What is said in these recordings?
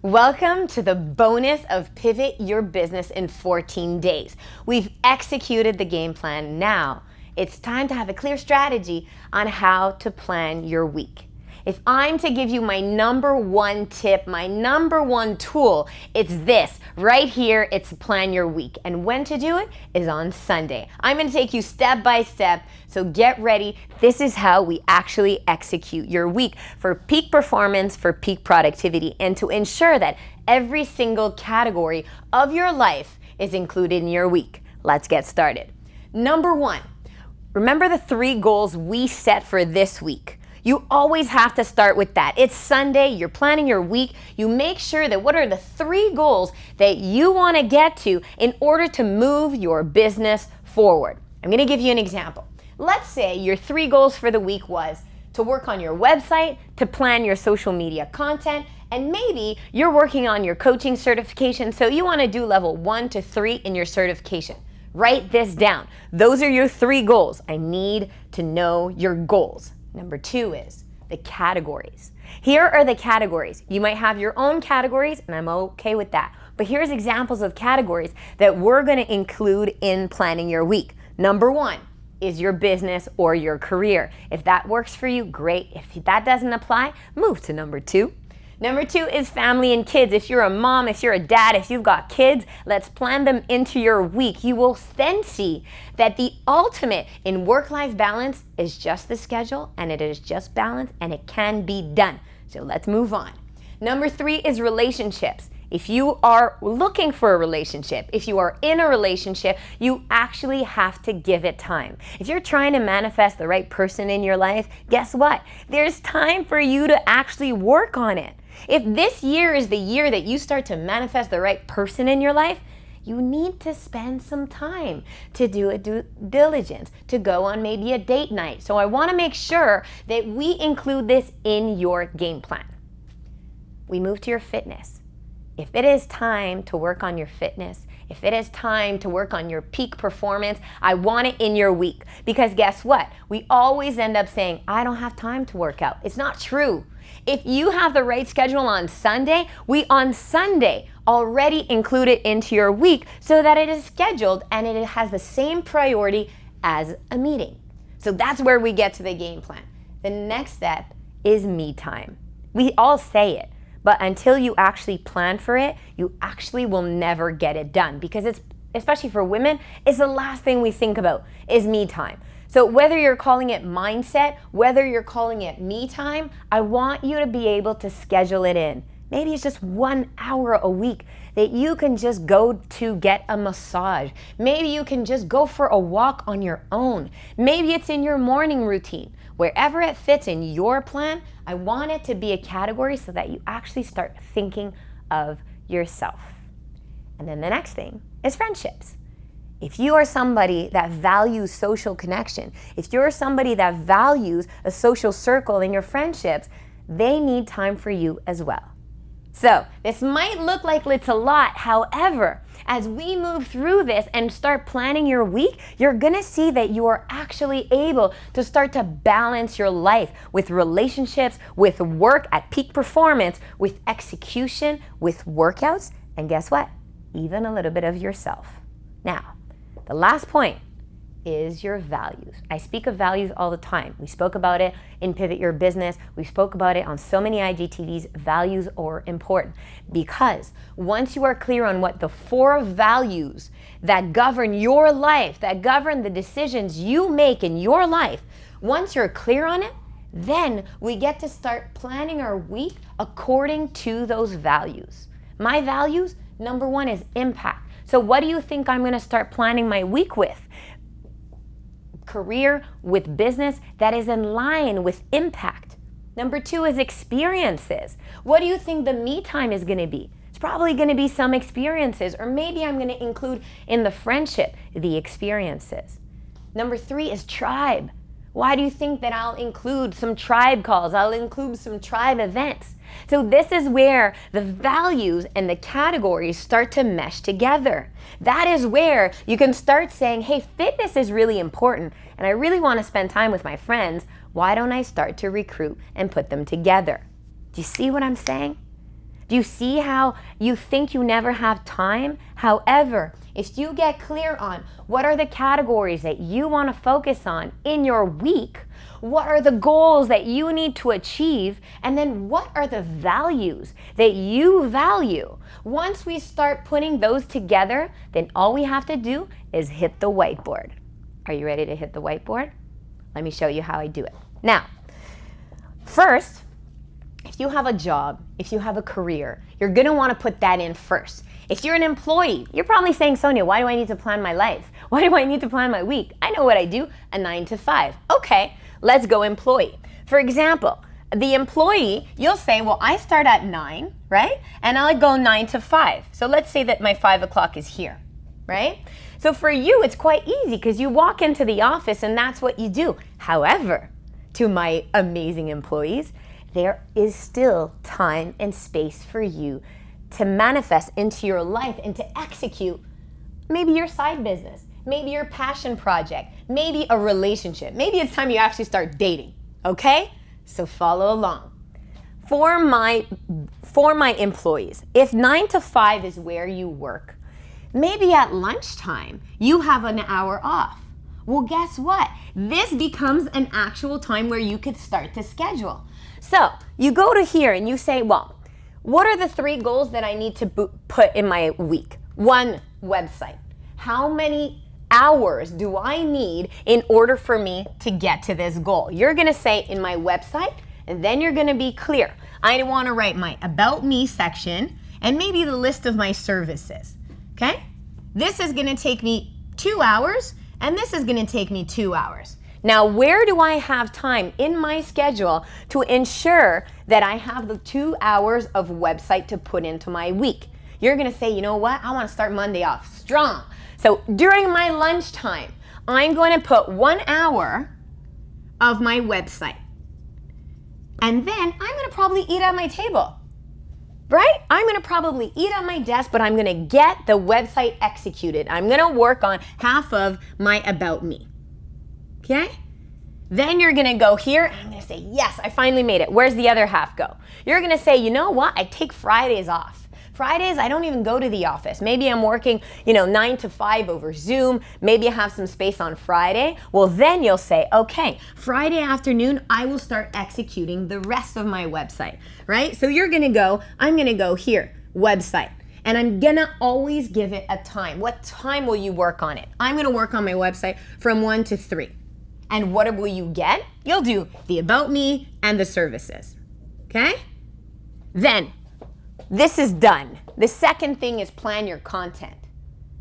Welcome to the bonus of Pivot Your Business in 14 days. We've executed the game plan. Now it's time to have a clear strategy on how to plan your week. If I'm to give you my number one tip, my number one tool, it's this right here. It's plan your week. And when to do it is on Sunday. I'm going to take you step by step. So get ready. This is how we actually execute your week for peak performance, for peak productivity, and to ensure that every single category of your life is included in your week. Let's get started. Number one, remember the 3 goals we set for this week. You always have to start with that. It's Sunday, you're planning your week. You make sure that what are the 3 goals that you want to get to in order to move your business forward. I'm going to give you an example. Let's say your 3 goals for the week was to work on your website, to plan your social media content, and maybe you're working on your coaching certification, so you want to do level 1 to 3 in your certification. Write this down. Those are your 3 goals. I need to know your goals. Number 2 is the categories. Here are the categories. You might have your own categories, and I'm okay with that. But here's examples of categories that we're going to include in planning your week. Number 1 is your business or your career. If that works for you, great. If that doesn't apply, move to number 2. Number 2 is family and kids. If you're a mom, if you're a dad, if you've got kids, let's plan them into your week. You will then see that the ultimate in work-life balance is just the schedule, and it is just balance, and it can be done. So let's move on. Number 3 is relationships. If you are looking for a relationship, if you are in a relationship, you actually have to give it time. If you're trying to manifest the right person in your life, guess what? There's time for you to actually work on it. If this year is the year that you start to manifest the right person in your life, you need to spend some time to do a due diligence, to go on maybe a date night. So I want to make sure that we include this in your game plan. We move to your fitness. If it is time to work on your fitness, if it is time to work on your peak performance, I want it in your week. Because guess what? We always end up saying, I don't have time to work out. It's not true. If you have the right schedule on Sunday, we on Sunday already include it into your week so that it is scheduled and it has the same priority as a meeting. So that's where we get to the game plan. The next step is me time. We all say it. But until you actually plan for it, you actually will never get it done because it's, especially for women, it's the last thing we think about is me time. So whether you're calling it mindset, whether you're calling it me time, I want you to be able to schedule it in. Maybe it's just 1 hour a week that you can just go to get a massage. Maybe you can just go for a walk on your own. Maybe it's in your morning routine. Wherever it fits in your plan, I want it to be a category so that you actually start thinking of yourself. And then the next thing is friendships. If you are somebody that values social connection, if you're somebody that values a social circle in your friendships, they need time for you as well. So this might look like it's a lot. However, as we move through this and start planning your week, you're gonna see that you are actually able to start to balance your life with relationships, with work at peak performance, with execution, with workouts, and guess what? Even a little bit of yourself. Now, the last point is your values. I speak of values all the time. We spoke about it in Pivot Your Business. We spoke about it on so many IGTVs. Values are important because once you are clear on what the 4 values that govern your life, that govern the decisions you make in your life, once you're clear on it, then we get to start planning our week according to those values. My values, number 1 is impact. So what do you think I'm going to start planning my week with? Career with business that is in line with impact. Number 2 is experiences. What do you think the me time is going to be? It's probably going to be some experiences, or maybe I'm going to include in the friendship the experiences. Number 3 is tribe. Why do you think that I'll include some tribe calls? I'll include some tribe events. So this is where the values and the categories start to mesh together. That is where you can start saying, hey, fitness is really important and I really want to spend time with my friends. Why don't I start to recruit and put them together? Do you see what I'm saying? Do you see how you think you never have time? However, if you get clear on what are the categories that you want to focus on in your week, what are the goals that you need to achieve, and then what are the values that you value? Once we start putting those together, then all we have to do is hit the whiteboard. Are you ready to hit the whiteboard? Let me show you how I do it. Now, first, if you have a job, if you have a career, you're gonna wanna put that in first. If you're an employee, you're probably saying, Sonia, why do I need to plan my life? Why do I need to plan my week? I know what I do, a 9 to 5. Okay, let's go employee. For example, the employee, you'll say, well, I start at 9, right? And I'll go 9 to 5. So let's say that my 5 o'clock is here, right? So for you, it's quite easy because you walk into the office and that's what you do. However, to my amazing employees, there is still time and space for you to manifest into your life and to execute maybe your side business, maybe your passion project, maybe a relationship. Maybe it's time you actually start dating, okay? So follow along. For my employees, if 9 to 5 is where you work, maybe at lunchtime you have an hour off. Well, guess what? This becomes an actual time where you could start to schedule. So you go to here and you say, well, what are the 3 goals that I need to put in my week? 1, website. How many hours do I need in order for me to get to this goal? You're gonna say in my website, and then you're gonna be clear. I wanna write my About Me section and maybe the list of my services, okay? This is gonna take me 2 hours, and this is gonna take me 2 hours. Now, where do I have time in my schedule to ensure that I have the 2 hours of website to put into my week? You're gonna say, you know what? I wanna start Monday off strong. So during my lunchtime, I'm going to put 1 hour of my website. And then I'm going to probably eat at my table, right? I'm going to probably eat at my desk, but I'm going to get the website executed. I'm going to work on half of my About Me, okay? Then you're going to go here, and I'm going to say, yes, I finally made it. Where's the other half go? You're going to say, you know what? I take Fridays off. Fridays, I don't even go to the office. Maybe I'm working, 9 to 5 over Zoom. Maybe I have some space on Friday. Well, then you'll say, okay, Friday afternoon, I will start executing the rest of my website, right? So you're gonna go, I'm gonna go here, website. And I'm gonna always give it a time. What time will you work on it? I'm gonna work on my website from 1 to 3. And what will you get? You'll do the About Me and the services, okay? Then, this is done. The second thing is plan your content.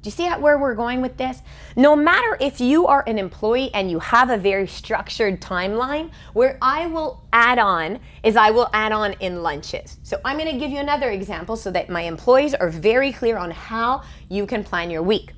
Do you see where we're going with this? No matter if you are an employee and you have a very structured timeline, where I will add on in lunches. So I'm going to give you another example so that my employees are very clear on how you can plan your week.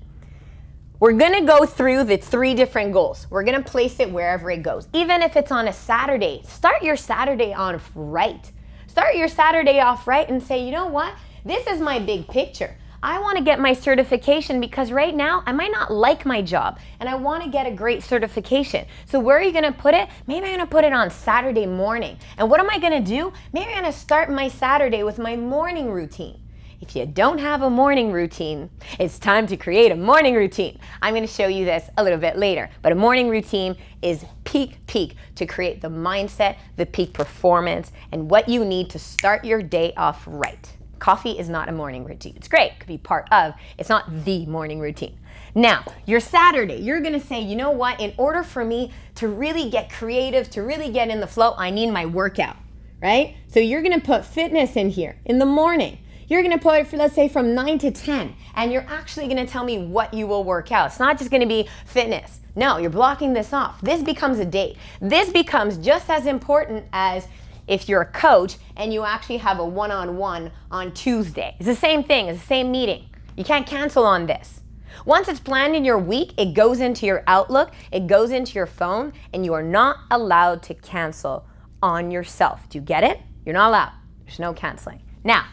We're going to go through the 3 different goals. We're going to place it wherever it goes. Even if it's on a Saturday, start your Saturday off right. Start your Saturday off right and say, you know what? This is my big picture. I want to get my certification because right now I might not like my job and I want to get a great certification. So where are you going to put it? Maybe I'm going to put it on Saturday morning. And what am I going to do? Maybe I'm going to start my Saturday with my morning routine. If you don't have a morning routine, it's time to create a morning routine. I'm going to show you this a little bit later, but a morning routine is peak to create the mindset, the peak performance, and what you need to start your day off right. Coffee is not a morning routine. It's great, it could be part of, it's not the morning routine. Now, your Saturday, you're gonna say, you know what, in order for me to really get creative, to really get in the flow, I need my workout, right? So you're gonna put fitness in here in the morning. You're gonna put it, let's say, from 9 to 10, and you're actually gonna tell me what you will work out. It's not just gonna be fitness. No, you're blocking this off. This becomes a date. This becomes just as important as if you're a coach and you actually have a one-on-one on Tuesday. It's the same thing, it's the same meeting. You can't cancel on this. Once it's planned in your week, it goes into your Outlook, it goes into your phone, and you are not allowed to cancel on yourself. Do you get it? You're not allowed. There's no canceling. Now,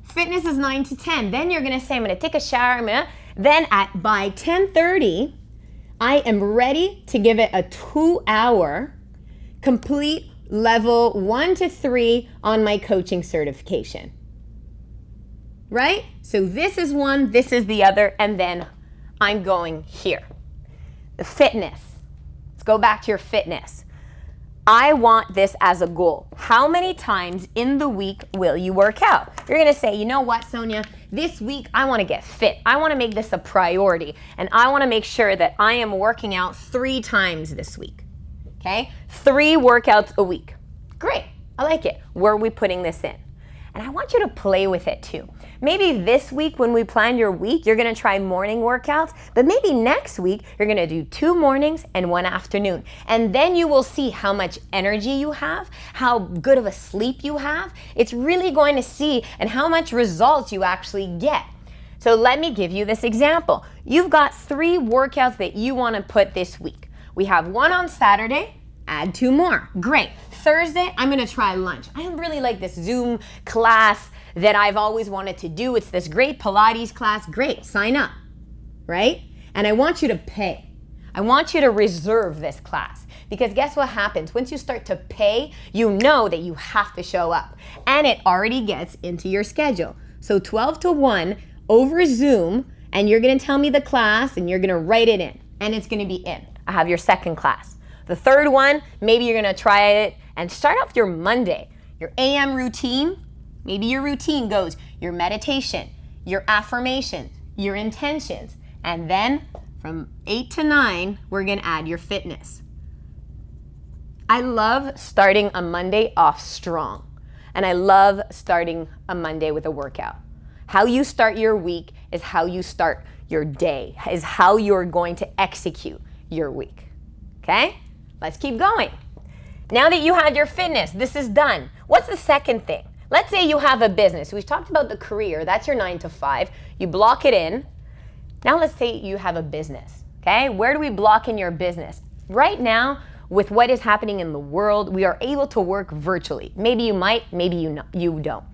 fitness is 9 to 10. Then you're gonna say, I'm gonna take a shower, then by 10:30, I am ready to give it a 2-hour complete level 1 to 3 on my coaching certification. right? So this is one, this is the other, and then I'm going here. The fitness. Let's go back to your fitness. I want this as a goal. How many times in the week will you work out? You're gonna say, you know what, Sonia? This week I wanna get fit. I wanna make this a priority, and I wanna make sure that I am working out 3 times this week, okay? 3 workouts a week. Great, I like it. Where are we putting this in? And I want you to play with it too. Maybe this week when we plan your week, you're gonna try morning workouts, but maybe next week you're gonna do 2 mornings and 1 afternoon. And then you will see how much energy you have, how good of a sleep you have. It's really going to see and how much results you actually get. So let me give you this example. You've got 3 workouts that you wanna put this week. We have 1 on Saturday, add 2 more. Great. Thursday, I'm gonna try lunch. I really like this Zoom class that I've always wanted to do. It's this great Pilates class. Great, sign up, right? And I want you to pay. I want you to reserve this class, because guess what happens? Once you start to pay, you know that you have to show up, and it already gets into your schedule. So 12 to 1 over Zoom, and you're gonna tell me the class, and you're gonna write it in, and it's gonna be in. I have your second class. The third one, maybe you're gonna try it and start off your Monday, your AM routine. Maybe your routine goes your meditation, your affirmations, your intentions, and then from 8 to 9, we're gonna add your fitness. I love starting a Monday off strong, and I love starting a Monday with a workout. How you start your week is how you start your day, is how you're going to execute your week, okay? Let's keep going. Now that you have your fitness, this is done. What's the second thing? Let's say you have a business. We've talked about the career. That's your 9 to 5. You block it in. Now let's say you have a business, okay? Where do we block in your business? Right now, with what is happening in the world, we are able to work virtually. Maybe you might, maybe you don't.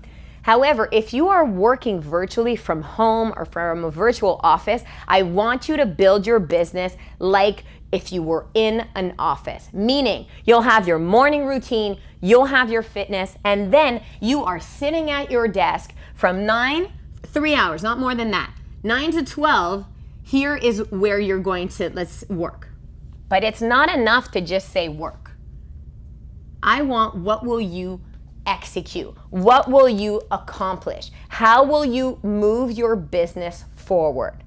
However, if you are working virtually from home or from a virtual office, I want you to build your business like if you were in an office, meaning you'll have your morning routine, you'll have your fitness, and then you are sitting at your desk from 3 hours, not more than that, 9 to 12, here is where you're going to, let's work. But it's not enough to just say work. I want, what will you execute? What will you accomplish? How will you move your business forward?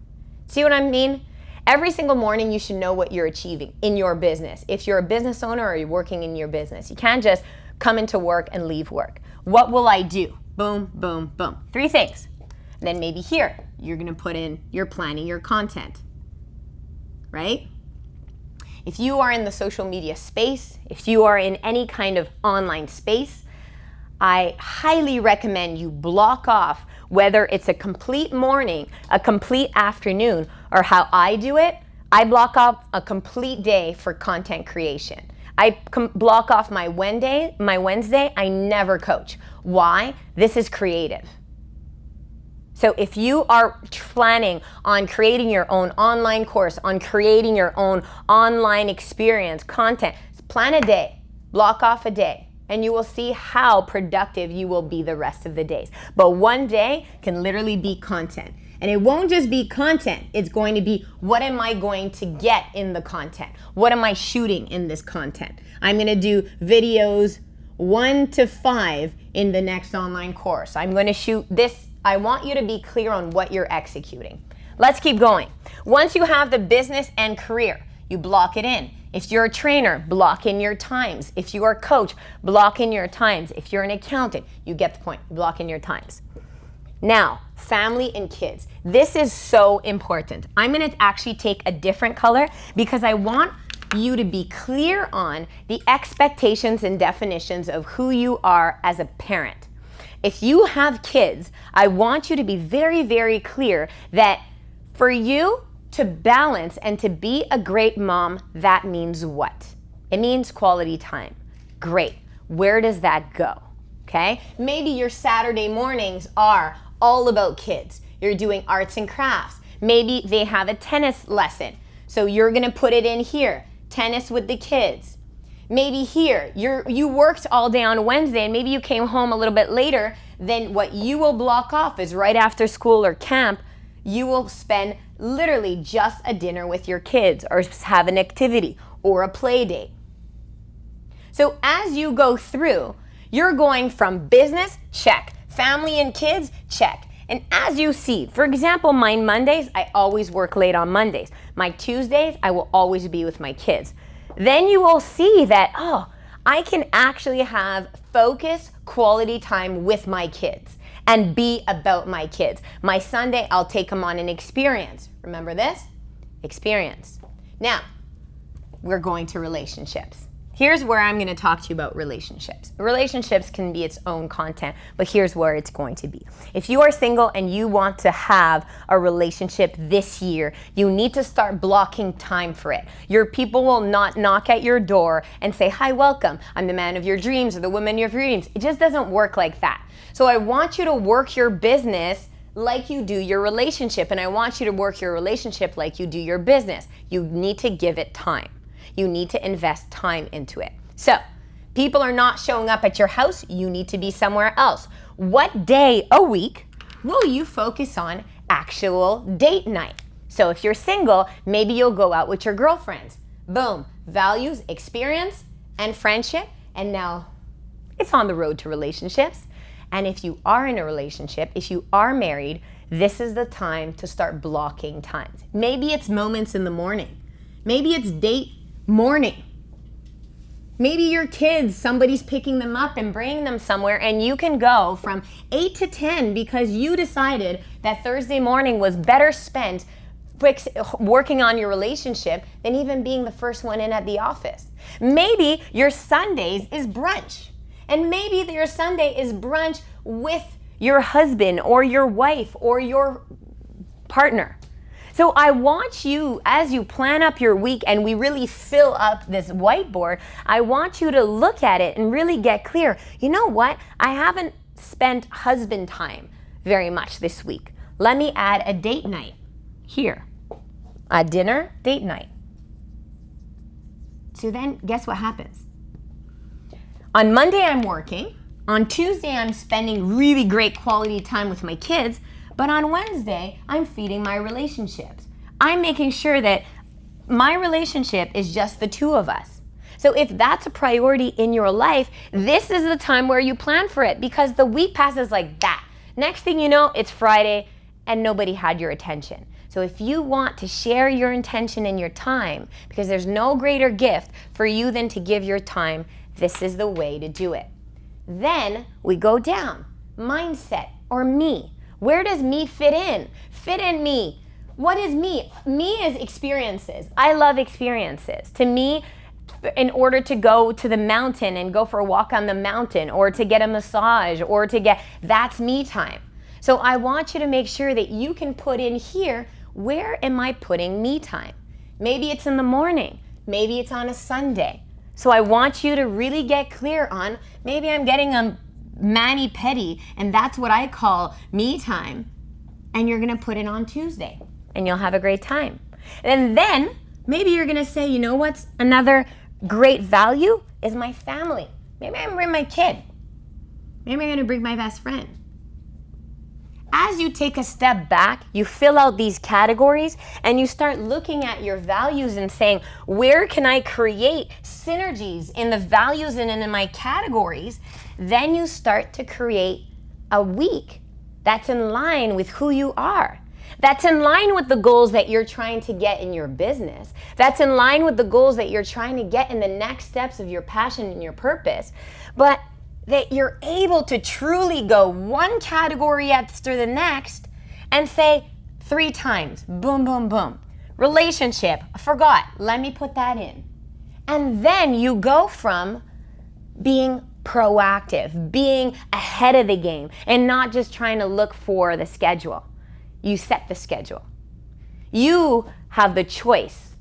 See what I mean? Every single morning you should know what you're achieving in your business. If you're a business owner or you're working in your business, you can't just come into work and leave work. What will I do? Boom, boom, boom. 3 things. And then maybe here, you're gonna put in, you're planning your content, right? If you are in the social media space, if you are in any kind of online space, I highly recommend you block off, whether it's a complete morning, a complete afternoon, or how I do it, I block off a complete day for content creation. I block off my Wednesday, I never coach. Why? This is creative. So if you are planning on creating your own online course, on creating your own online experience, content, plan a day, block off a day, and you will see how productive you will be the rest of the days. But one day can literally be content. And it won't just be content, it's going to be, what am I going to get in the content? What am I shooting in this content? I'm gonna do videos 1 to 5 in the next online course. I'm gonna shoot this. I want you to be clear on what you're executing. Let's keep going. Once you have the business and career, you block it in. If you're a trainer, block in your times. If you are a coach, block in your times. If you're an accountant, you get the point, block in your times. Now, family and kids. This is so important. I'm gonna actually take a different color because I want you to be clear on the expectations and definitions of who you are as a parent. If you have kids, I want you to be very, very clear that for you to balance and to be a great mom, that means what? It means quality time. Great. Where does that go? Okay? Maybe your Saturday mornings are all about kids. You're doing arts and crafts. Maybe they have a tennis lesson. So you're gonna put it in here, tennis with the kids. Maybe here, you worked all day on Wednesday and maybe you came home a little bit later. Then what you will block off is right after school or camp, you will spend literally just a dinner with your kids or have an activity or a play date. So as you go through, you're going from business, check. Family and kids, check. And as you see, for example, my Mondays, I always work late on Mondays. My Tuesdays, I will always be with my kids. Then you will see that, oh, I can actually have focused quality time with my kids and be about my kids. My Sunday, I'll take them on an experience. Remember this? Experience. Now, we're going to relationships. Here's where I'm going to talk to you about relationships. Relationships can be its own content, but here's where it's going to be. If you are single and you want to have a relationship this year, you need to start blocking time for it. Your people will not knock at your door and say, hi, welcome, I'm the man of your dreams or the woman of your dreams. It just doesn't work like that. So I want you to work your business like you do your relationship, and I want you to work your relationship like you do your business. You need to give it time. You need to invest time into it. So, people are not showing up at your house, you need to be somewhere else. What day a week will you focus on actual date night? So if you're single, maybe you'll go out with your girlfriends. Boom, values, experience, and friendship, and now it's on the road to relationships. And if you are in a relationship, if you are married, this is the time to start blocking times. Maybe it's moments in the morning. Maybe it's date morning. Maybe your kids, somebody's picking them up and bringing them somewhere, and you can go from 8 to 10 because you decided that Thursday morning was better spent working on your relationship than even being the first one in at the office. Maybe your Sundays is brunch, and maybe your Sunday is brunch with your husband or your wife or your partner. So I want you, as you plan up your week and we really fill up this whiteboard, I want you to look at it and really get clear. You know what? I haven't spent husband time very much this week. Let me add a date night here. A dinner, date night. So then guess what happens? On Monday, I'm working. On Tuesday, I'm spending really great quality time with my kids. But on Wednesday, I'm feeding my relationships. I'm making sure that my relationship is just the two of us. So if that's a priority in your life, this is the time where you plan for it, because the week passes like that. Next thing you know, it's Friday and nobody had your attention. So if you want to share your intention and your time, because there's no greater gift for you than to give your time, this is the way to do it. Then we go down. Mindset or me. Where does me fit in? Fit in me. What is me? Me is experiences. I love experiences. To me, in order to go to the mountain and go for a walk on the mountain, or to get a massage, or that's me time. So I want you to make sure that you can put in here, where am I putting me time? Maybe it's in the morning. Maybe it's on a Sunday. So I want you to really get clear on, maybe I'm getting a mani-pedi, and that's what I call me time, and you're gonna put it on Tuesday, and you'll have a great time. And then maybe you're gonna say, you know what's another great value is my family. Maybe I'm gonna bring my kid. Maybe I'm gonna bring my best friend. As you take a step back, you fill out these categories and you start looking at your values and saying, where can I create synergies in the values and in my categories? Then you start to create a week that's in line with who you are. That's in line with the goals that you're trying to get in your business. That's in line with the goals that you're trying to get in the next steps of your passion and your purpose. But that you're able to truly go one category after the next and say 3 times, boom, boom, boom. Relationship, I forgot, let me put that in. And then you go from being proactive, being ahead of the game, and not just trying to look for the schedule. You set the schedule. You have the choice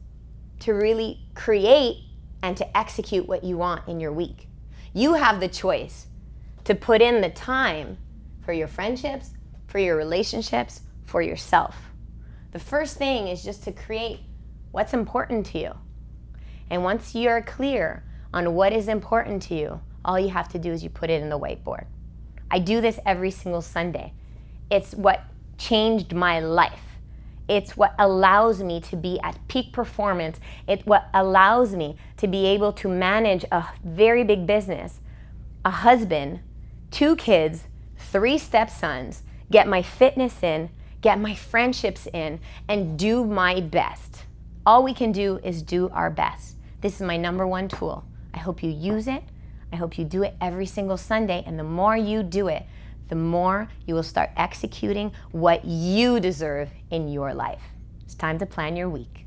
to really create and to execute what you want in your week. You have the choice to put in the time for your friendships, for your relationships, for yourself. The first thing is just to create what's important to you. And once you're clear on what is important to you, all you have to do is you put it in the whiteboard. I do this every single Sunday. It's what changed my life. It's what allows me to be at peak performance. It's what allows me to be able to manage a very big business, a husband, 2 kids, 3 stepsons, get my fitness in, get my friendships in, and do my best. All we can do is do our best. This is my #1 tool. I hope you use it. I hope you do it every single Sunday, and the more you do it, the more you will start executing what you deserve in your life. It's time to plan your week.